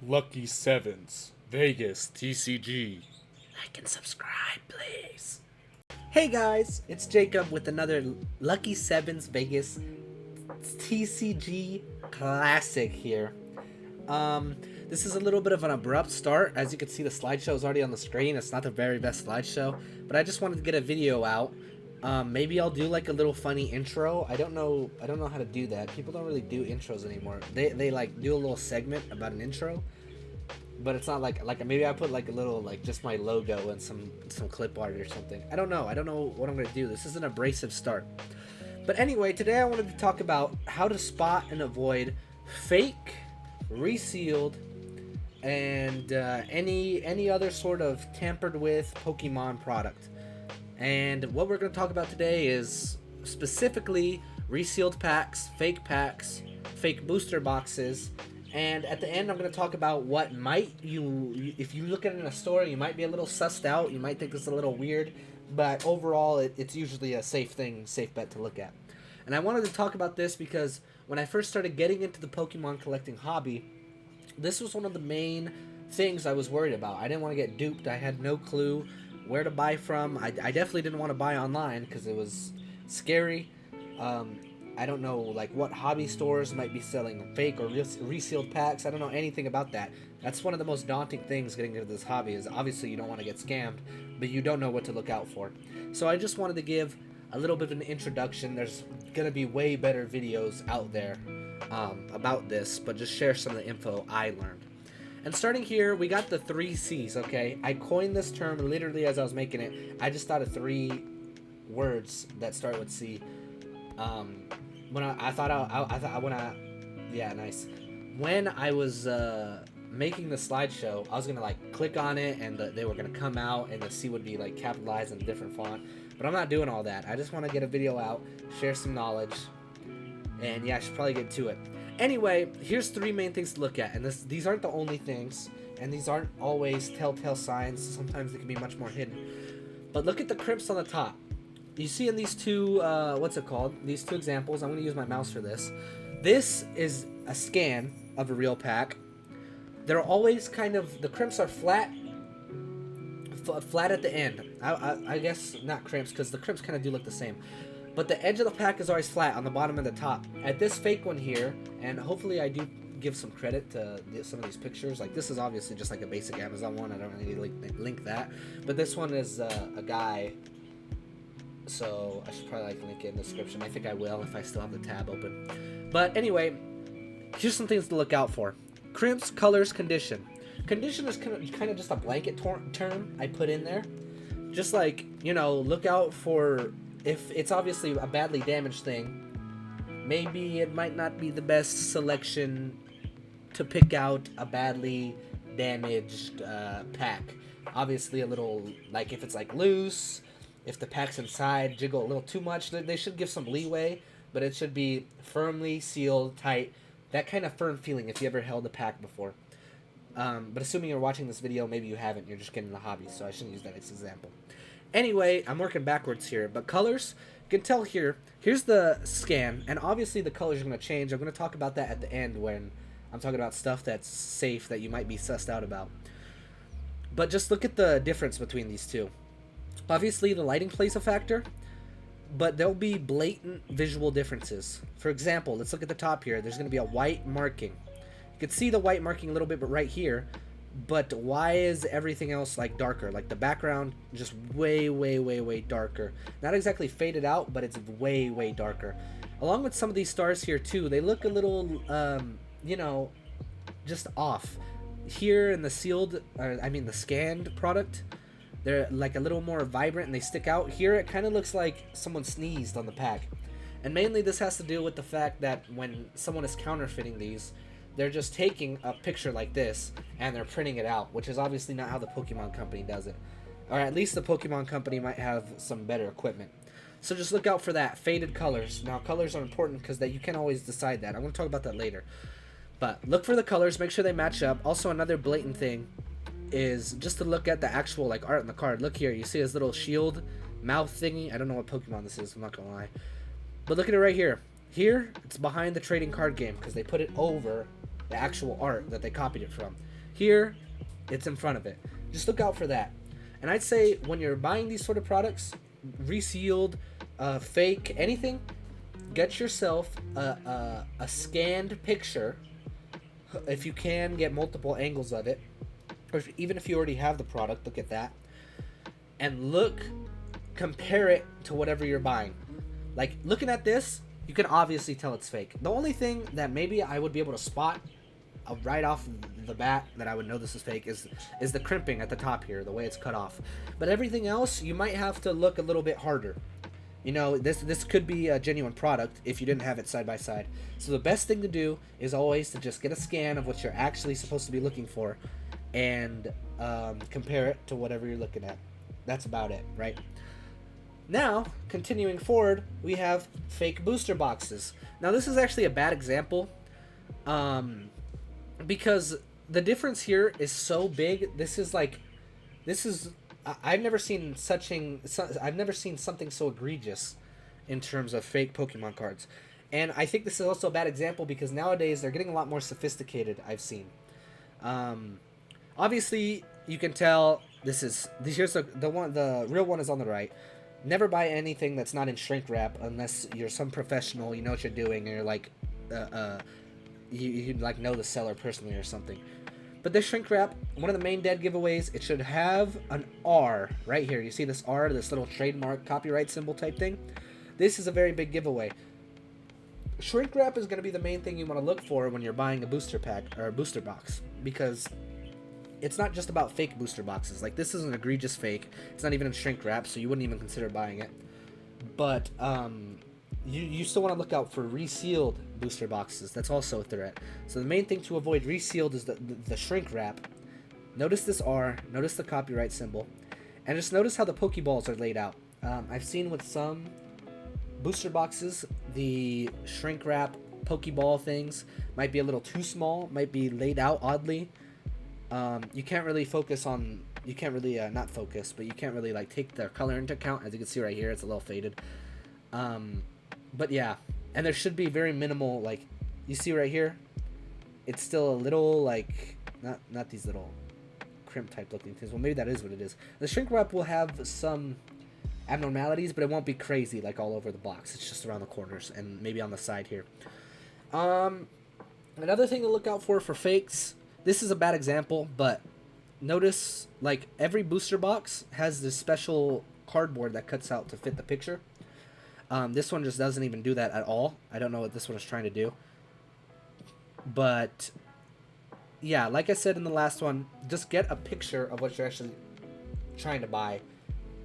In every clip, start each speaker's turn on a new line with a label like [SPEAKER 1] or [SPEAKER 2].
[SPEAKER 1] Lucky Sevens, Vegas, TCG. Like and subscribe, please.
[SPEAKER 2] Hey guys, it's Jacob with another Lucky Sevens Vegas TCG Classic here. This is a little bit of an abrupt start. As you can see, the slideshow is already on the screen. It's not the very best slideshow, but I just wanted to get a video out. Maybe I'll do like a little funny intro. I don't know how to do that. People don't really do intros anymore. They like do a little segment about an intro, but it's not like maybe I put like a little like just my logo and some clip art or something. I don't know what I'm gonna do. This is an abrasive start. But anyway, today I wanted to talk about how to spot and avoid fake, resealed, and any other sort of tampered with Pokemon product. And what we're going to talk about today is specifically resealed packs, fake booster boxes, and at the end I'm going to talk about what might if you look at it in a store, you might be a little sussed out, you might think this is a little weird, but overall it's usually a safe bet to look at. And I wanted to talk about this because when I first started getting into the Pokemon collecting hobby, this was one of the main things I was worried about. I didn't want to get duped. I had no clue where to buy from. I definitely didn't want to buy online because it was scary. I don't know like what hobby stores might be selling fake or resealed packs. I don't know anything about that. That's one of the most daunting things getting into this hobby is obviously you don't want to get scammed, but you don't know what to look out for. So I just wanted to give a little bit of an introduction. There's gonna be way better videos out there about this, but just share some of the info I learned. And starting here, we got the 3 C's, okay? I coined this term literally as I was making it. I just thought of 3 words that start with C. When I was making the slideshow, I was gonna like click on it and they were gonna come out and the C would be like capitalized in a different font. But I'm not doing all that. I just want to get a video out, share some knowledge, and yeah, I should probably get to it. Anyway, here's 3 main things to look at, and these aren't the only things, and these aren't always telltale signs. Sometimes they can be much more hidden. But look at the crimps on the top. You see in these two, these 2 examples, I'm going to use my mouse for this. This is a scan of a real pack. They're always kind of, the crimps are flat at the end. I guess not crimps, because the crimps kind of do look the same. But the edge of the pack is always flat on the bottom and the top. At this fake one here, and hopefully I do give some credit to some of these pictures. Like this is obviously just like a basic Amazon one. I don't really link that. But this one is a guy. So I should probably like link it in the description. I think I will if I still have the tab open. But anyway, here's some things to look out for. Crimps, colors, condition. Condition is kind of just a blanket term I put in there. Just like, look out for... If it's obviously a badly damaged thing, maybe it might not be the best selection to pick out a badly damaged pack. Obviously a little, like if it's like loose, if the pack's inside jiggle a little too much, they should give some leeway, but it should be firmly sealed, tight, that kind of firm feeling if you ever held a pack before. But assuming you're watching this video, maybe you haven't, you're just getting the hobby, so I shouldn't use that as an example. Anyway, I'm working backwards here, but colors, you can tell here's the scan, and obviously the colors are going to change. I'm going to talk about that at the end when I'm talking about stuff that's safe that you might be sussed out about. But just look at the difference between these two. Obviously the lighting plays a factor, but there'll be blatant visual differences. For example, let's look at the top here. There's going to be a white marking. You can see the white marking a little bit, but right here. But why is everything else like darker? Like the background just way darker. Not exactly faded out, but it's way darker. Along with some of these stars here too, they look a little just off. Here in the the scanned product, they're like a little more vibrant and they stick out. Here it kind of looks like someone sneezed on the pack. And mainly this has to do with the fact that when someone is counterfeiting these, they're just taking a picture like this and they're printing it out, which is obviously not how the Pokemon Company does it. Or at least the Pokemon Company might have some better equipment. So just look out for that. Faded colors. Now colors are important because you can't always decide that. I'm going to talk about that later. But look for the colors. Make sure they match up. Also another blatant thing is just to look at the actual like art in the card. Look here. You see his little shield mouth thingy. I don't know what Pokemon this is. I'm not going to lie. But look at it right here. Here, it's behind the trading card game because they put it over the actual art that they copied it from. Here, it's in front of it. Just look out for that. And I'd say when you're buying these sort of products, resealed, fake, anything, get yourself a scanned picture. If you can, get multiple angles of it. Or even if you already have the product, look at that. And compare it to whatever you're buying. Like, looking at this, you can obviously tell it's fake. The only thing that maybe I would be able to spot right off the bat that I would know this is fake is the crimping at the top here, the way it's cut off. But everything else, you might have to look a little bit harder. You know, this could be a genuine product if you didn't have it side by side. So the best thing to do is always to just get a scan of what you're actually supposed to be looking for and compare it to whatever you're looking at. That's about it, right? Now, continuing forward, we have fake booster boxes. Now, this is actually a bad example because the difference here is so big. I've never seen something so egregious in terms of fake Pokemon cards. And I think this is also a bad example because nowadays they're getting a lot more sophisticated, I've seen. Obviously, you can tell here's the real one is on the right. Never buy anything that's not in shrink wrap unless you're some professional, you know what you're doing, and you're like, you like know the seller personally or something. But this shrink wrap, one of the main dead giveaways, it should have an R right here. You see this R, this little trademark copyright symbol type thing? This is a very big giveaway. Shrink wrap is going to be the main thing you want to look for when you're buying a booster pack or a booster box, because it's not just about fake booster boxes. Like, this is an egregious fake. It's not even in shrink wrap, so you wouldn't even consider buying it. But you still want to look out for resealed booster boxes. That's also a threat. So the main thing to avoid resealed is the shrink wrap. Notice this R. Notice the copyright symbol. And just notice how the Pokeballs are laid out. I've seen with some booster boxes, the shrink wrap Pokeball things might be a little too small. Might be laid out oddly. You can't really not focus, but you can't really like take their color into account. As you can see right here, it's a little faded. But yeah, and there should be very minimal, like, you see right here, it's still a little like, not these little crimp type looking things. Well, maybe that is what it is. The shrink wrap will have some abnormalities, but it won't be crazy like all over the box. It's just around the corners and maybe on the side here. Another thing to look out for fakes. This is a bad example, but notice like every booster box has this special cardboard that cuts out to fit the picture. This one just doesn't even do that at all. I don't know what this one is trying to do. But yeah, like I said in the last one, just get a picture of what you're actually trying to buy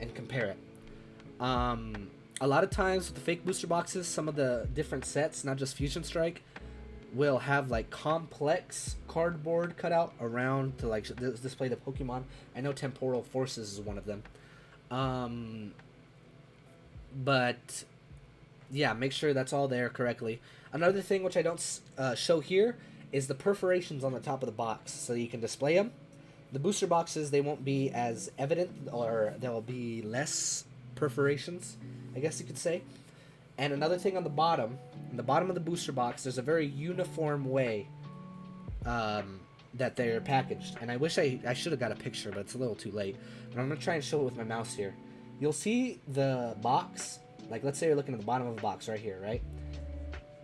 [SPEAKER 2] and compare it. A lot of times with the fake booster boxes, some of the different sets, not just Fusion Strike, will have like complex cardboard cut out around to like display the Pokemon. I know Temporal Forces is one of them. But yeah, make sure that's all there correctly. Another thing which I don't show here is the perforations on the top of the box, so you can display them. The booster boxes, they won't be as evident, or there will be less perforations, I guess you could say. And another thing on the bottom of the booster box, there's a very uniform way that they're packaged. And I wish I should have got a picture, but it's a little too late. But I'm going to try and show it with my mouse here. You'll see the box, like let's say you're looking at the bottom of the box right here, right?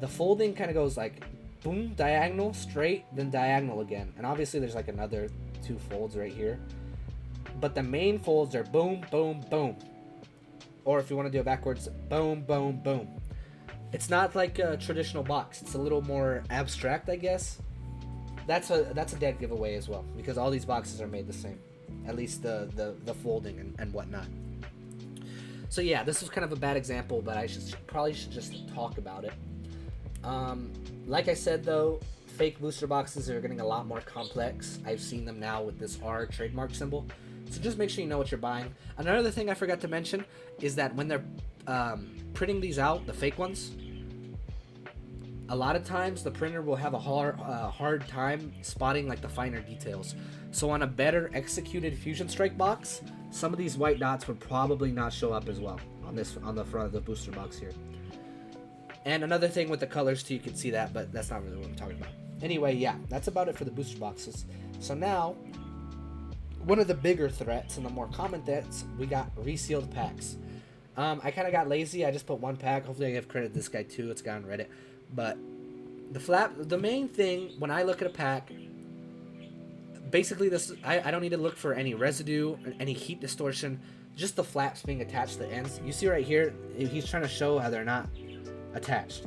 [SPEAKER 2] The folding kind of goes like, boom, diagonal, straight, then diagonal again. And obviously there's like another two folds right here. But the main folds are boom, boom, boom. Or if you want to do it backwards, boom, boom, boom. It's not like a traditional box. It's a little more abstract, I guess. That's a dead giveaway as well, because all these boxes are made the same. At least the folding and whatnot. So yeah, this was kind of a bad example, but I probably should just talk about it. Like I said though, fake booster boxes are getting a lot more complex. I've seen them now with this R trademark symbol. So just make sure you know what you're buying. Another thing I forgot to mention is that when they're printing these out, the fake ones, a lot of times the printer will have a hard time spotting like the finer details. So on a better executed Fusion Strike box, some of these white dots would probably not show up as well on the front of the booster box here. And another thing with the colors too, you can see that, but that's not really what I'm talking about. Anyway, yeah, that's about it for the booster boxes. So now, one of the bigger threats and the more common threats, we got resealed packs. I kind of got lazy. I just put one pack. Hopefully I give credit to this guy too. It's guy on Reddit. But the main thing when I look at a pack, basically this, I don't need to look for any residue, any heat distortion, just the flaps being attached to the ends. You see right here, he's trying to show how they're not attached.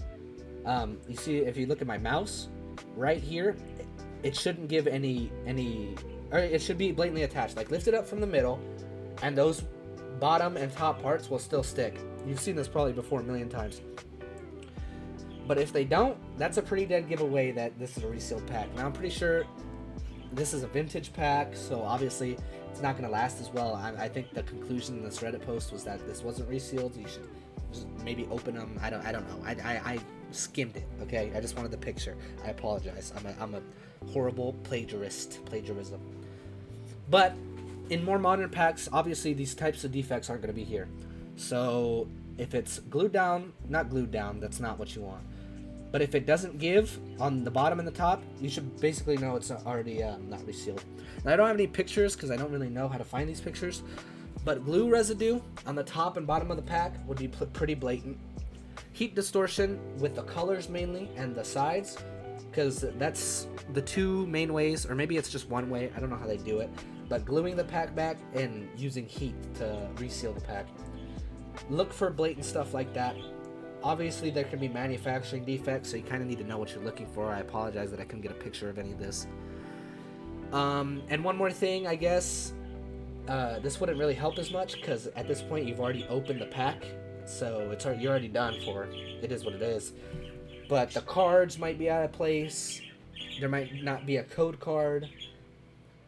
[SPEAKER 2] You see, if you look at my mouse, right here, it shouldn't give any, or it should be blatantly attached. Like, lift it up from the middle, and those bottom and top parts will still stick. You've seen this probably before a million times. But if they don't, that's a pretty dead giveaway that this is a resealed pack. Now, I'm pretty sure this is a vintage pack, so obviously it's not going to last as well. I think the conclusion in this Reddit post was that this wasn't resealed. You should just maybe open them. I don't know. I skimmed it, okay? I just wanted the picture. I apologize. I'm a horrible plagiarism. But in more modern packs, obviously these types of defects aren't going to be here. So if it's glued down, not glued down, that's not what you want. But if it doesn't give on the bottom and the top, you should basically know it's already not resealed. Now, I don't have any pictures because I don't really know how to find these pictures. But glue residue on the top and bottom of the pack would be pretty blatant. Heat distortion with the colors mainly and the sides, because that's the two main ways, or maybe it's just one way. I don't know how they do it. But gluing the pack back and using heat to reseal the pack. Look for blatant stuff like that. Obviously, there can be manufacturing defects, so you kind of need to know what you're looking for. I apologize that I couldn't get a picture of any of this. And one more thing, I guess, this wouldn't really help as much, because at this point, you've already opened the pack, so you're already done for. It is what it is. But the cards might be out of place. There might not be a code card.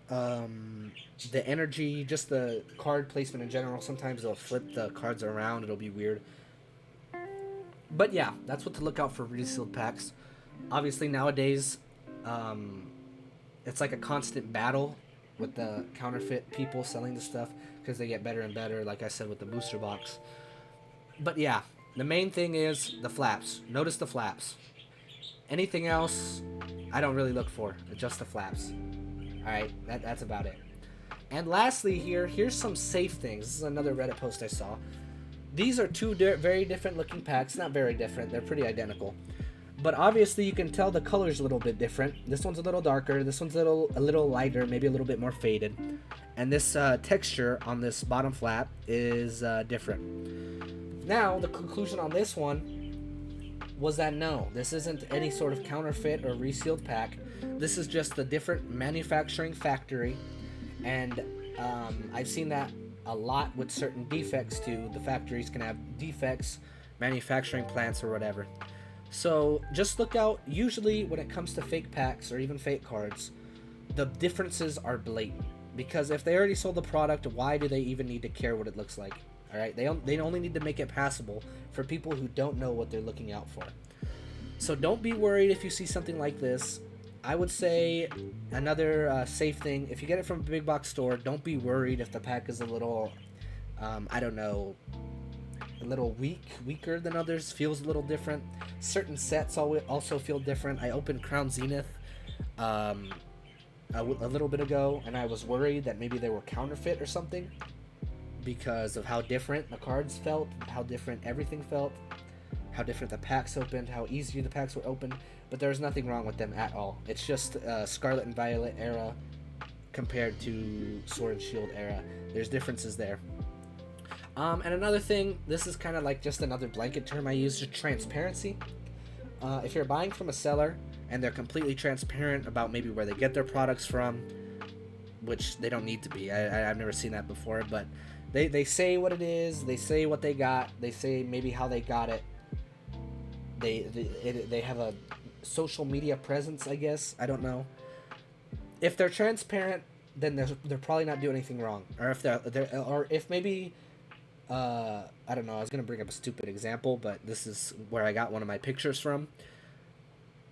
[SPEAKER 2] The energy, just the card placement in general, sometimes they'll flip the cards around. It'll be weird. But yeah, that's what to look out for resealed packs. Obviously nowadays, it's like a constant battle with the counterfeit people selling the stuff, because they get better and better, like I said with the booster box. But yeah, the main thing is the flaps. Notice the flaps. Anything else, I don't really look for. Just the flaps. Alright, that's about it. And lastly here's some safe things. This is another Reddit post I saw. These are two very different looking packs. Not very different. They're pretty identical. But obviously you can tell the color's a little bit different. This one's a little darker. This one's a little lighter, maybe a little bit more faded. And this texture on this bottom flap is different. Now, the conclusion on this one was that no, this isn't any sort of counterfeit or resealed pack. This is just a different manufacturing factory. And I've seen that a lot with certain defects too. The factories can have defects, manufacturing plants or whatever. So just look out. Usually when it comes to fake packs or even fake cards, the differences are blatant, because if they already sold the product, why do they even need to care what it looks like? All right, they only need to make it passable for people who don't know what they're looking out for. So don't be worried if you see something like this. I would say another safe thing, if you get it from a big box store, don't be worried if the pack is a little, I don't know, a little weaker than others, feels a little different. Certain sets also feel different. I opened Crown Zenith a little bit ago, and I was worried that maybe they were counterfeit or something because of how different the cards felt, how different everything felt, how different the packs opened, how easy the packs were opened. But there's nothing wrong with them at all. It's just Scarlet and Violet era compared to Sword and Shield era. There's differences there. And another thing, this is kind of like just another blanket term I use, just transparency. If you're buying from a seller and they're completely transparent about maybe where they get their products from, which they don't need to be. I've never seen that before, but they say what it is, they say what they got, they say maybe how they got it. They have a social media presence, I guess. I don't know. If they're transparent, then they're probably not doing anything wrong. Or if maybe I don't know. I was gonna bring up a stupid example, but this is where I got one of my pictures from.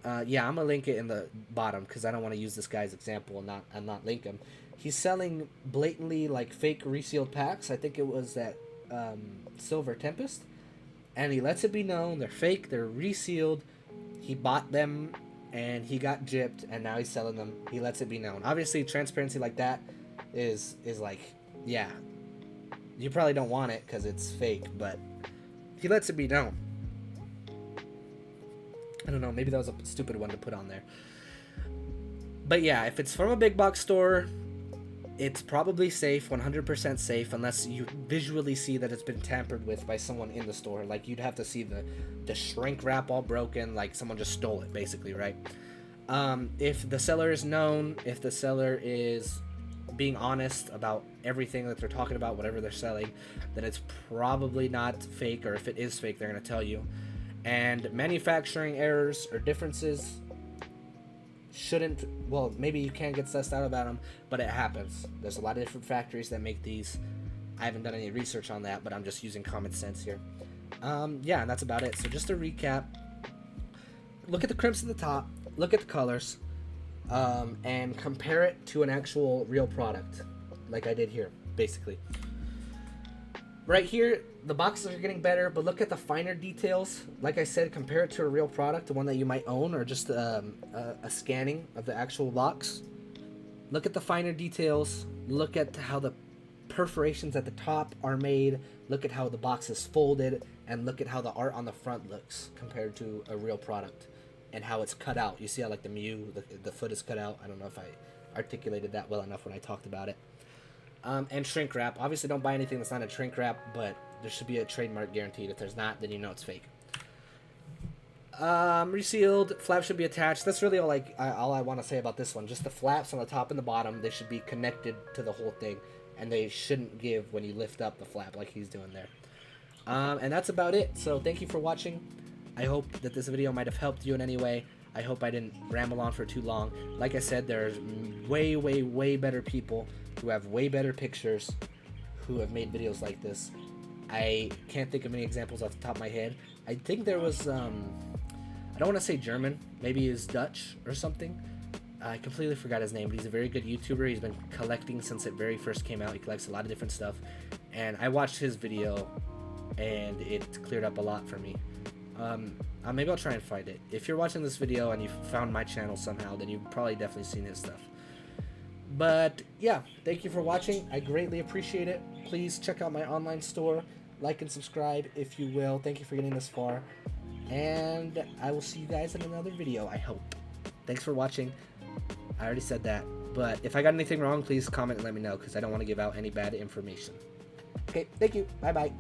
[SPEAKER 2] Yeah, I'm gonna link it in the bottom because I don't want to use this guy's example and not link him. He's selling blatantly like fake resealed packs. I think it was at Silver Tempest, and he lets it be known they're fake, they're resealed. He bought them and he got gypped, and now he's selling them. He lets it be known. Obviously, transparency like that is like, yeah, you probably don't want it because it's fake, but he lets it be known. I don't know, maybe that was a stupid one to put on there. But yeah, if it's from a big box store, it's probably safe, 100% safe, unless you visually see that it's been tampered with by someone in the store. Like, you'd have to see the shrink wrap all broken, like someone just stole it, basically, right? If the seller is known, if the seller is being honest about everything that they're talking about, whatever they're selling, then it's probably not fake, or if it is fake, they're going to tell you. And manufacturing errors or differences shouldn't, well, maybe you can't get sussed out about them, but it happens. There's a lot of different factories that make these. I haven't done any research on that, but I'm just using common sense here. Yeah, and that's about it. So just to recap, look at the crimps at the top, look at the colors, and compare it to an actual real product, like I did here, basically. Right here, the boxes are getting better, but look at the finer details. Like I said, compare it to a real product, the one that you might own, or just a scanning of the actual box. Look at the finer details. Look at how the perforations at the top are made. Look at how the box is folded, and look at how the art on the front looks compared to a real product, and how it's cut out. You see how, like, the Mew, the foot is cut out. I don't know if I articulated that well enough when I talked about it. And shrink wrap. Obviously, don't buy anything that's not a shrink wrap, but there should be a trademark guaranteed. If there's not, then you know it's fake. Resealed. Flap should be attached. That's really all I want to say about this one. Just the flaps on the top and the bottom. They should be connected to the whole thing, and they shouldn't give when you lift up the flap like he's doing there. And that's about it. So thank you for watching. I hope that this video might have helped you in any way. I hope I didn't ramble on for too long. Like I said, there's way, way, way better people who have way better pictures who have made videos like this. I can't think of any examples off the top of my head. I think there was, I don't want to say German, maybe he's Dutch or something. I completely forgot his name, but he's a very good YouTuber. He's been collecting since it very first came out. He collects a lot of different stuff. And I watched his video, and it cleared up a lot for me. Maybe I'll try and find it. If you're watching this video and you found my channel somehow, then you've probably definitely seen his stuff. But yeah, thank you for watching. I greatly appreciate it. Please check out my online store. Like and subscribe if you will. Thank you for getting this far. And I will see you guys in another video, I hope. Thanks for watching. I already said that. But if I got anything wrong, please comment and let me know, because I don't want to give out any bad information. Okay, thank you. Bye-bye.